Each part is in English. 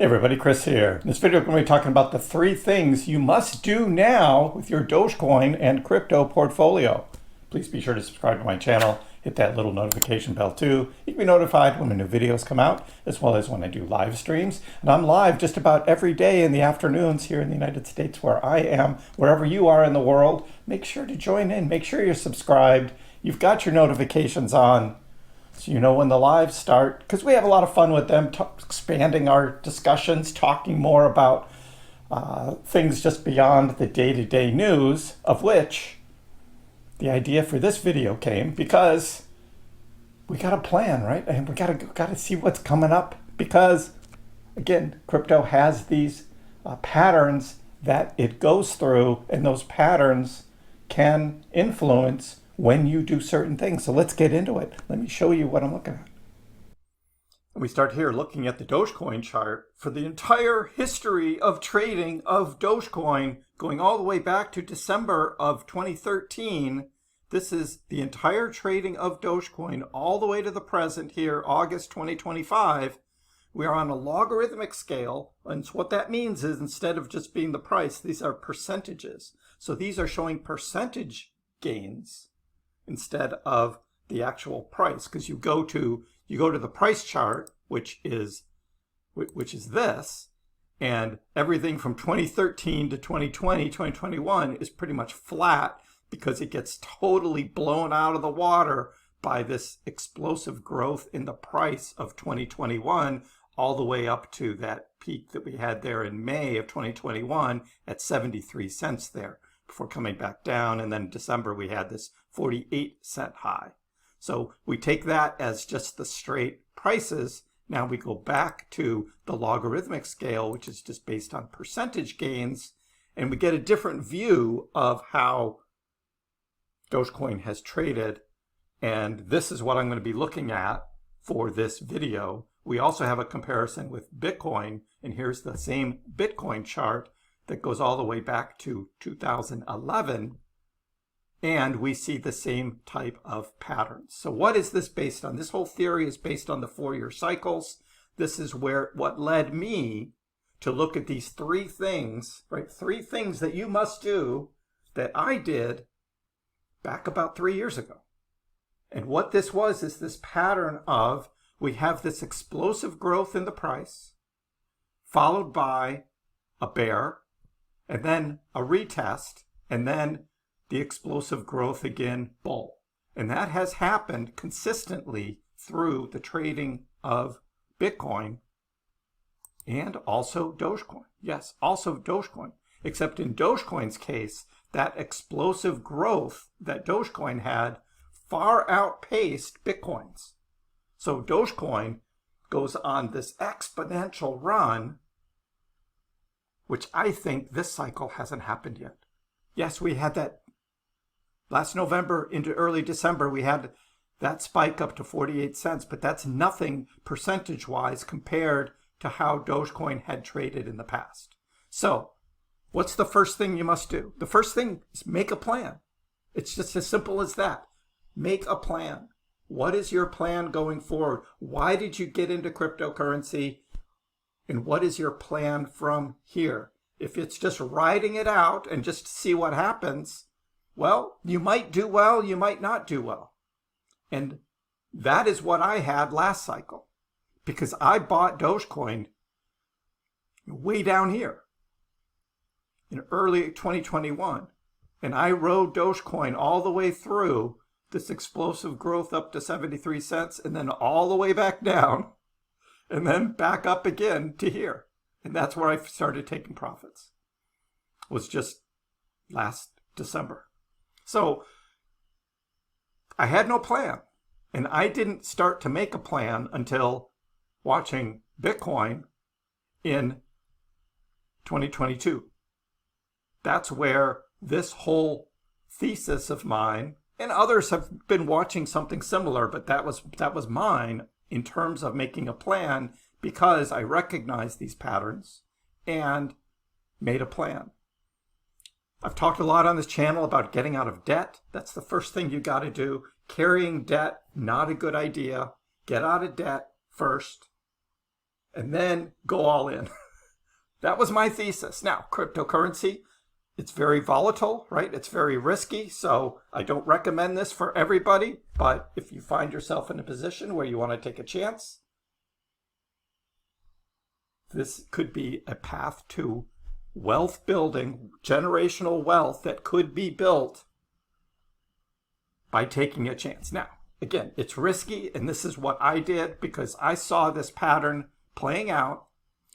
Hey everybody, Chris here. In this video, we're going to be talking about the 3 things you must do now with your Dogecoin and crypto portfolio. Please be sure to subscribe to my channel, hit that little notification bell too. You can be notified when my new videos come out, as well as when I do live streams. And I'm live just about every day in the afternoons here in the United States where I am. Wherever you are in the world, make sure to join in. Make sure you're subscribed. You've got your notifications on, so you know when the lives start, because we have a lot of fun with them, expanding our discussions, talking more about things just beyond the day-to-day news, of which the idea for this video came because we got a plan, right? And we got to see what's coming up, because again, crypto has these patterns that it goes through, and those patterns can influence when you do certain things. So let's get into it. Let me show you what I'm looking at. We start here looking at the Dogecoin chart for the entire history of trading of Dogecoin, going all the way back to December of 2013. This is the entire trading of Dogecoin all the way to the present here, August 2025. We are on a logarithmic scale, and what that means is instead of just being the price, these are percentages. So these are showing percentage gains instead of the actual price, because you go to the price chart, which is this, and everything from 2013 to 2020, 2021 is pretty much flat, because it gets totally blown out of the water by this explosive growth in the price of 2021, all the way up to that peak that we had there in May of 2021 at 73 cents there, before coming back down. And then in December we had this 48-cent high. So we take that as just the straight prices. Now we go back to the logarithmic scale, which is just based on percentage gains, and we get a different view of how Dogecoin has traded. And this is what I'm going to be looking at for this video. We also have a comparison with Bitcoin, and here's the same Bitcoin chart that goes all the way back to 2011, and we see the same type of patterns. So what is this based on? This whole theory is based on the 4-year cycles. This is what led me to look at these 3 things, right? 3 things that you must do that I did back about 3 years ago. And what this was is this pattern of, we have this explosive growth in the price, followed by a bear, and then a retest, and then the explosive growth again, bull. And that has happened consistently through the trading of Bitcoin and also Dogecoin. Yes, also Dogecoin. Except in Dogecoin's case, that explosive growth that Dogecoin had far outpaced Bitcoin's. So Dogecoin goes on this exponential run, which I think this cycle hasn't happened yet. Yes, we had that last November into early December, we had that spike up to 48 cents, but that's nothing percentage-wise compared to how Dogecoin had traded in the past. So what's the first thing you must do? The first thing is make a plan. It's just as simple as that. Make a plan. What is your plan going forward? Why did you get into cryptocurrency? And what is your plan from here? If it's just riding it out and just see what happens, well, you might do well, you might not do well. And that is what I had last cycle, because I bought Dogecoin way down here in early 2021. And I rode Dogecoin all the way through this explosive growth up to 73 cents, and then all the way back down, and then back up again to here. And that's where I started taking profits. It was just last December. So I had no plan, and I didn't start to make a plan until watching Bitcoin in 2022. That's where this whole thesis of mine, and others have been watching something similar, but that was mine in terms of making a plan, because I recognized these patterns and made a plan. I've talked a lot on this channel about getting out of debt. That's the first thing you got to do. Carrying debt, not a good idea. Get out of debt first. and then go all in. That was my thesis. Now, cryptocurrency, it's very volatile, right? It's very risky, so I don't recommend this for everybody, but if you find yourself in a position where you want to take a chance, this could be a path to wealth building, generational wealth that could be built by taking a chance. Now, again, it's risky, and this is what I did because I saw this pattern playing out,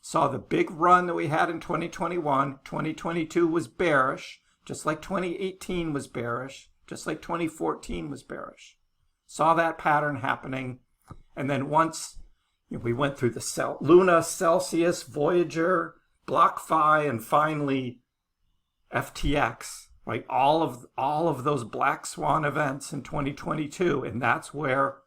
saw the big run that we had in 2021. 2022 was bearish, just like 2018 was bearish, just like 2014 was bearish. Saw that pattern happening, and then once we went through the Luna, Celsius, Voyager, BlockFi, and finally FTX, right? All of those black swan events in 2022, and that's where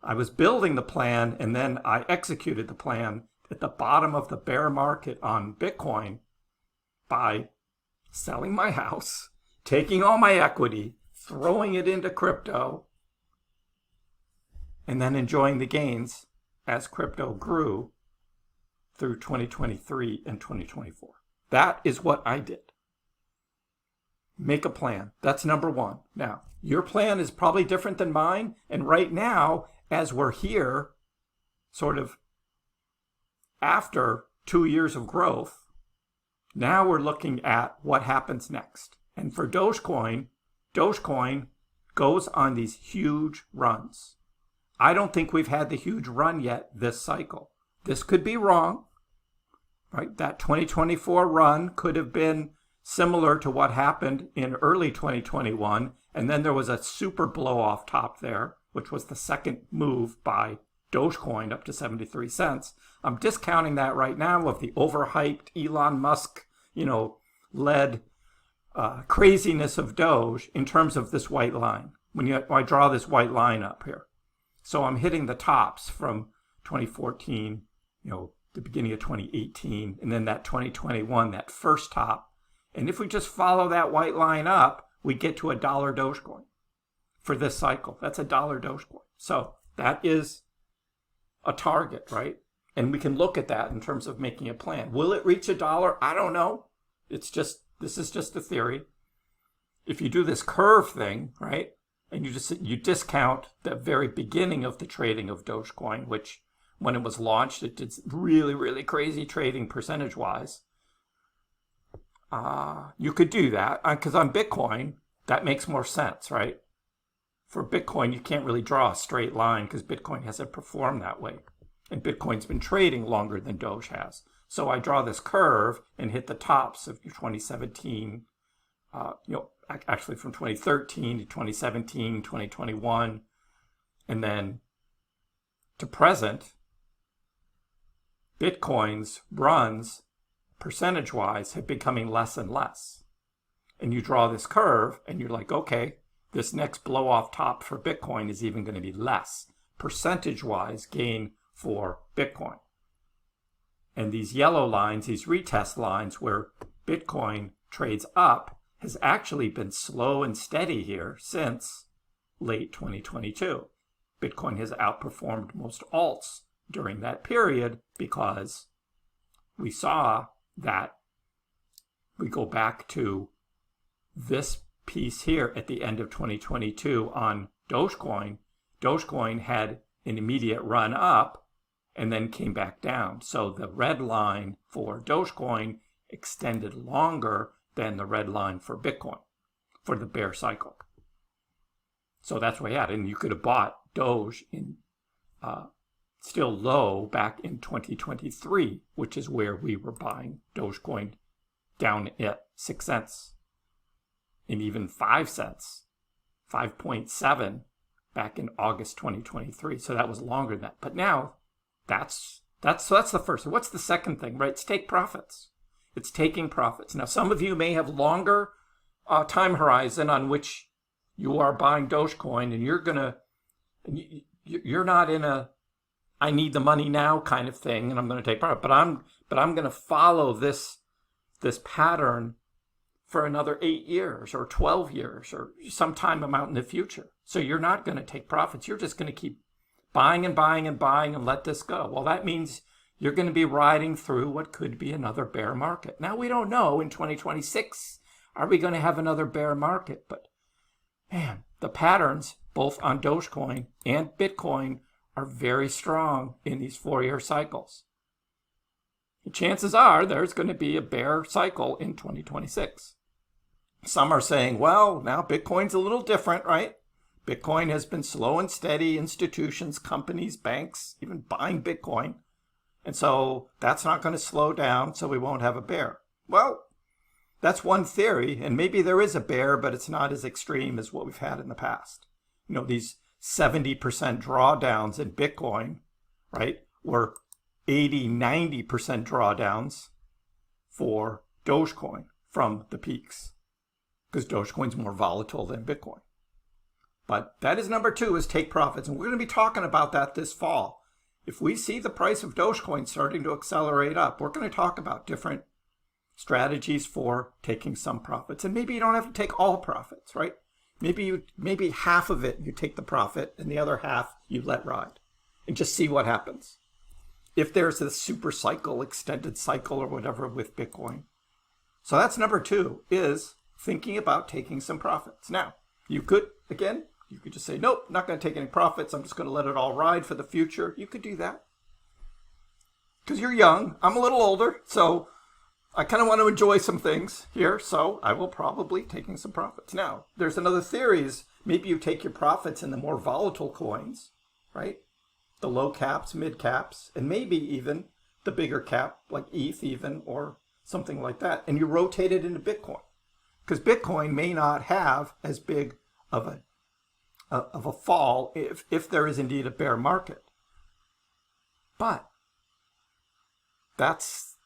I was building the plan, and then I executed the plan at the bottom of the bear market on Bitcoin by selling my house, taking all my equity, throwing it into crypto, and then enjoying the gains as crypto grew through 2023 and 2024. That is what I did. Make a plan. That's number one. Now, your plan is probably different than mine. And right now, as we're here, sort of after 2 years of growth, now we're looking at what happens next. And for Dogecoin goes on these huge runs. I don't think we've had the huge run yet this cycle. This could be wrong, right? That 2024 run could have been similar to what happened in early 2021. And then there was a super blow off top there, which was the second move by Dogecoin up to 73 cents. I'm discounting that right now with the overhyped Elon Musk, led craziness of Doge in terms of this white line. When I draw this white line up here. So I'm hitting the tops from 2014, the beginning of 2018, and then that 2021, that first top. And if we just follow that white line up, we get to $1 Dogecoin for this cycle. That's $1 Dogecoin. So that is a target, right? And we can look at that in terms of making a plan. Will it reach $1? I don't know. This is just a theory. If you do this curve thing, right? And you discount the very beginning of the trading of Dogecoin, which when it was launched, it did really, really crazy trading percentage-wise. You could do that because on Bitcoin, that makes more sense, right? For Bitcoin, you can't really draw a straight line because Bitcoin hasn't performed that way. And Bitcoin's been trading longer than Doge has. So I draw this curve and hit the tops of 2017, actually from 2013 to 2017, 2021, and then to present, Bitcoin's runs, percentage-wise, have been becoming less and less. And you draw this curve, and you're like, okay, this next blow-off top for Bitcoin is even going to be less, percentage-wise gain for Bitcoin. And these yellow lines, these retest lines where Bitcoin trades up, has actually been slow and steady here since late 2022. Bitcoin has outperformed most alts during that period because we saw that we go back to this piece here at the end of 2022 on Dogecoin. Dogecoin had an immediate run up and then came back down. So the red line for Dogecoin extended longer than the red line for Bitcoin for the bear cycle. So that's what we had. And you could have bought Doge in still low back in 2023, which is where we were buying Dogecoin down at 6 cents and even 5 cents, 5.7 back in August 2023. So that was longer than that. But now that's the first. What's the second thing, right? It's take profits. It's taking profits. Now, some of you may have longer time horizon on which you are buying Dogecoin, and you're not in a I need the money now kind of thing, and I'm going to take profit. But I'm going to follow this pattern for another 8 years or 12 years or some time amount in the future. So you're not going to take profits. You're just going to keep buying and buying and buying and let this go. Well, that means you're going to be riding through what could be another bear market. Now, we don't know in 2026, are we going to have another bear market? But man, the patterns both on Dogecoin and Bitcoin are very strong in these 4-year cycles. The chances are there's going to be a bear cycle in 2026. Some are saying, well, now Bitcoin's a little different, right? Bitcoin has been slow and steady, institutions, companies, banks, even buying Bitcoin. And so that's not going to slow down, so we won't have a bear. Well, that's one theory, and maybe there is a bear, but it's not as extreme as what we've had in the past. You know, these 70% drawdowns in Bitcoin, right, were 80, 90% drawdowns for Dogecoin from the peaks, because Dogecoin's more volatile than Bitcoin. But that is number 2, is take profits. And we're going to be talking about that this fall. If we see the price of Dogecoin starting to accelerate up, we're going to talk about different strategies for taking some profits. And maybe you don't have to take all profits, right? Maybe half of it you take the profit and the other half you let ride and just see what happens. If there's a super cycle, extended cycle or whatever with Bitcoin. So that's number 2, is thinking about taking some profits. Now, you could just say, nope, not going to take any profits. I'm just going to let it all ride for the future. You could do that. Because you're young. I'm a little older, so I kind of want to enjoy some things here. So I will probably taking some profits. Now, there's another theory is maybe you take your profits in the more volatile coins, right? The low caps, mid caps, and maybe even the bigger cap, like ETH even, or something like that. And you rotate it into Bitcoin. Because Bitcoin may not have as big of a fall if there is indeed a bear market. But that's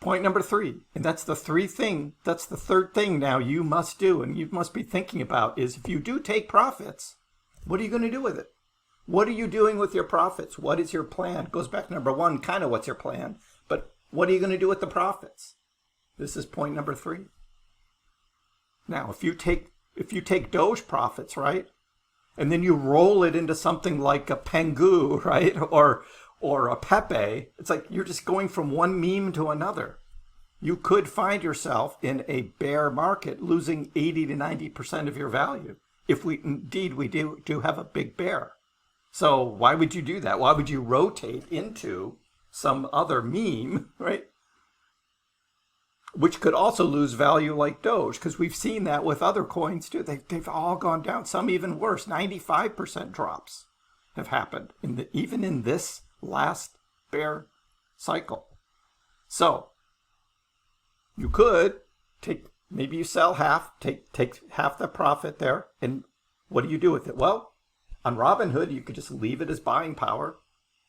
point number 3. And that's the third thing now you must do and you must be thinking about is if you do take profits, what are you going to do with it? What are you doing with your profits? What is your plan? It goes back to number 1, kind of what's your plan, but what are you going to do with the profits? This is point number 3. Now, if you take Doge profits, right, and then you roll it into something like a Pengu, right, or a Pepe, it's like you're just going from one meme to another. You could find yourself in a bear market losing 80 to 90% of your value if we do have a big bear. So why would you do that? Why would you rotate into some other meme, right? Which could also lose value like Doge, because we've seen that with other coins too. They've all gone down. Some even worse. 95% drops have happened even in this last bear cycle. So you could maybe you sell half, take half the profit there, and what do you do with it? Well, on Robinhood, you could just leave it as buying power.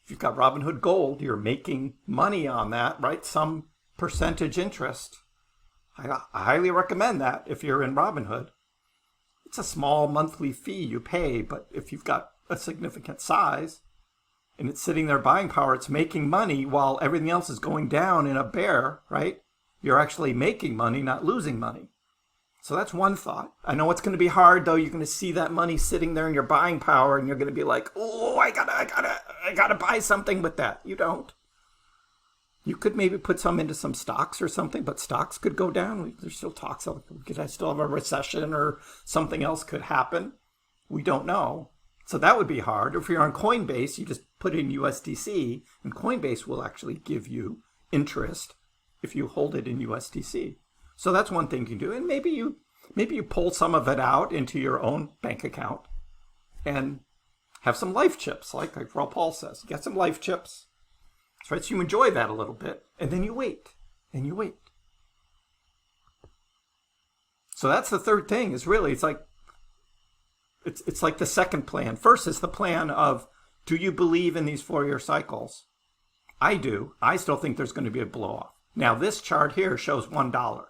If you've got Robinhood Gold, you're making money on that, right? Some percentage interest. I highly recommend that if you're in Robinhood. It's a small monthly fee you pay, but if you've got a significant size and it's sitting there buying power, it's making money while everything else is going down in a bear, right? You're actually making money, not losing money. So that's one thought. I know it's going to be hard, though. You're going to see that money sitting there in your buying power, and you're going to be like, oh, I gotta buy something with that. You don't. You could maybe put some into some stocks or something, but stocks could go down. There's still talks of could I still have a recession or something else could happen. We don't know. So that would be hard. If you're on Coinbase, you just put in USDC, and Coinbase will actually give you interest if you hold it in USDC. So that's one thing you can do. And maybe you pull some of it out into your own bank account and have some life chips, like Rob Paul says. Get some life chips. Right, so you enjoy that a little bit, and then you wait, and you wait. So that's the third thing, is really, it's like the second plan. First is the plan of, do you believe in these 4-year cycles? I do. I still think there's going to be a blow-off. Now, this chart here shows $1.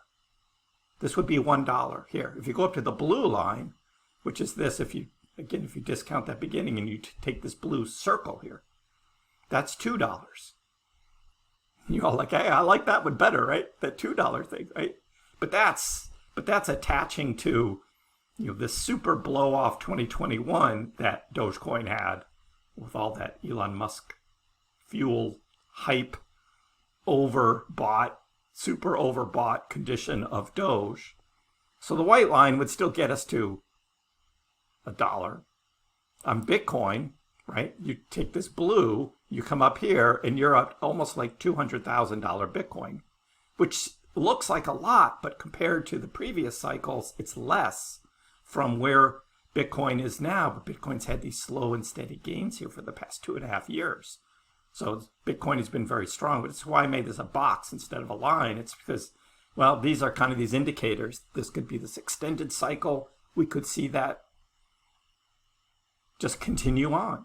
This would be $1 here. If you go up to the blue line, which is this, if you discount that beginning and you take this blue circle here, that's $2. You're all like, hey, I like that one better, right? That $2 thing, right? But that's attaching to, this super blow off 2021 that Dogecoin had with all that Elon Musk fuel hype overbought, super overbought condition of Doge. So the white line would still get us to $1. On Bitcoin, right? You take this blue, you come up here, and you're at almost like $200,000 Bitcoin, which looks like a lot, but compared to the previous cycles, it's less from where Bitcoin is now. But Bitcoin's had these slow and steady gains here for the past 2.5 years. So Bitcoin has been very strong, but it's why I made this a box instead of a line. It's because, well, these are kind of these indicators. This could be this extended cycle. We could see that just continue on.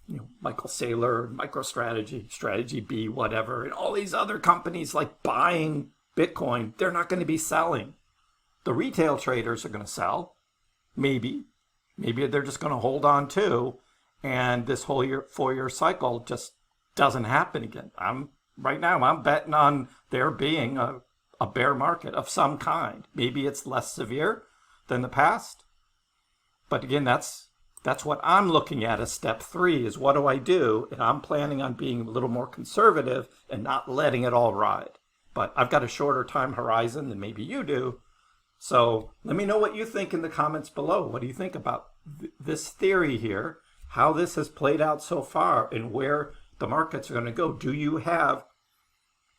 You know, Michael Saylor, MicroStrategy, Strategy B, whatever, and all these other companies like buying Bitcoin, they're not going to be selling. The retail traders are going to sell. Maybe they're just going to hold on too. And this whole 4-year cycle just doesn't happen again. Right now I'm betting on there being a bear market of some kind. Maybe it's less severe than the past. But again, that's what I'm looking at as step 3 is what do I do? And I'm planning on being a little more conservative and not letting it all ride. But I've got a shorter time horizon than maybe you do. So let me know what you think in the comments below. What do you think about this theory here? How this has played out so far and where the markets are going to go. Do you have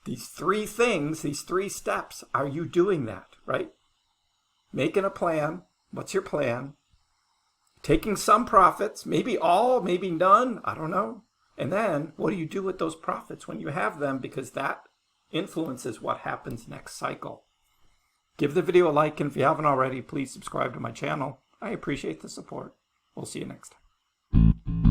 these 3 things, these 3 steps? Are you doing that, right? Making a plan. What's your plan? Taking some profits, maybe all, maybe none, I don't know. And then what do you do with those profits when you have them? Because that influences what happens next cycle. Give the video a like, and if you haven't already, please subscribe to my channel. I appreciate the support. We'll see you next time.